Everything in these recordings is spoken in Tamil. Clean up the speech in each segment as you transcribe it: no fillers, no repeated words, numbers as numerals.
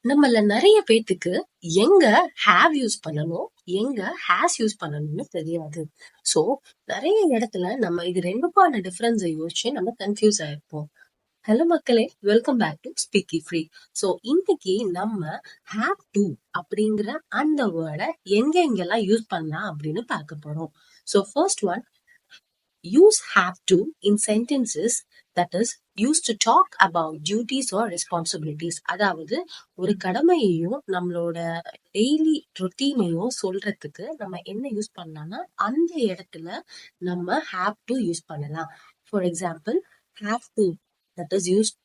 நம்மள நிறைய பேத்துக்கு எங்க ஹேவ் யூஸ் பண்ணணும், எங்க ஹேஸ் யூஸ் பண்ணணும்னு தெரியாது. சோ நிறைய இடத்துல நம்ம இது ரெண்டுக்கான டிஃபரன்ஸை யோசிச்சு நம்ம கன்ஃபியூஸ் ஆயிருப்போம். ஹலோ மக்களே, welcome back to speaky free. So இன்னைக்கு நம்ம ஹேவ் டு அப்படிங்கிற அந்த வேர்டை எங்க எங்கெல்லாம் யூஸ் பண்ணலாம் அப்படின்னு பார்க்க போறோம். So first one, use have to in sentences that is used to talk about duties or responsibilities. அதாவது ஒரு கடமையையும் நம்மளோட டெய்லி ரொட்டீனையும் சொல்றதுக்கு நம்ம என்ன யூஸ் பண்ணலாம்னா அந்த இடத்துல நம்ம have to யூஸ் பண்ணலாம். For example, have to that is used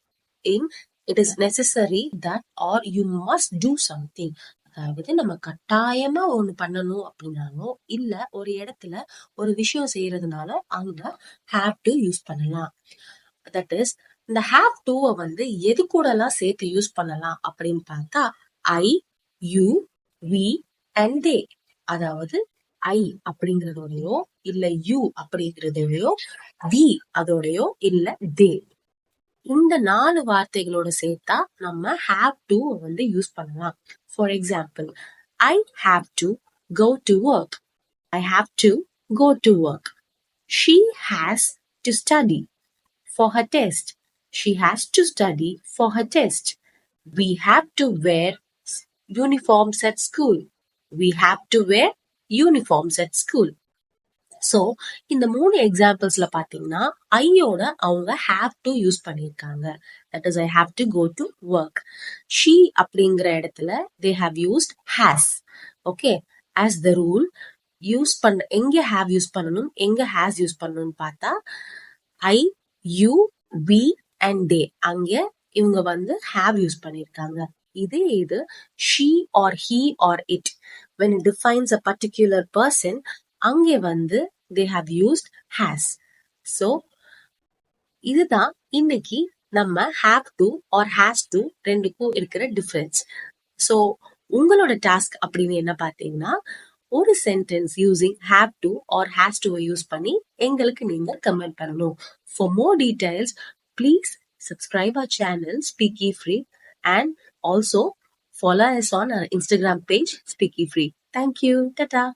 in it is necessary that or you must do something. அதாவது நம்ம கட்டாயமா ஒண்ணு பண்ணணும் அப்படின்னாலும் இல்ல ஒரு இடத்துல ஒரு விஷயம் செய்யறதுனால அங்க have to யூஸ் பண்ணலாம். தட் இஸ் இந்த have to வந்து எது கூட எல்லாம் சேர்த்து யூஸ் பண்ணலாம் அப்படின்னு பார்த்தா I, you, we and they. அதாவது I அப்படிங்கறதோடயோ இல்ல you அப்படிங்கறதோடயோ we அதோடயோ இல்ல they, இந்த 4 வார்த்தைகளோட சேர்த்தா நம்ம have to வந்து யூஸ் பண்ணலாம். For example, I have to go to work. I have to go to work. She has to study for her test. She has to study for her test. We have to wear uniforms at school. We have to wear uniforms at school. So இந்த 3 எக்ஸாம்பிள்ஸ்ல பாத்தீங்கன்னா ஐயோட அவங்க have to யூஸ் பண்ணிருக்காங்க. That is I have to go to work. She அப்படிங்கிற இடத்துல they have used has. Okay, as the rule use பண்ண எங்க have யூஸ் பண்ணணும் எங்க has யூஸ் பண்ணணும்னு பார்த்தா I, you, we and they, அங்க இவங்க வந்து have யூஸ் பண்ணிருக்காங்க. இதே இது she or he or it when it defines a particular person, அங்கே வந்து they have used has. So இதுதான் இன்னைக்கு நம்ம have to or has to ரெண்டுக்கும் இருக்கிற டிஃபரன்ஸ். ஸோ உங்களோட டாஸ்க் அப்படின்னு என்ன பார்த்தீங்கன்னா ஒரு sentence using have to or has to use பண்ணி எங்களுக்கு நீங்க கமெண்ட் பண்ணணும். For more details, please subscribe our channel Speaky Free and also follow us on our Instagram page Speaky Free. Thank you. Tata.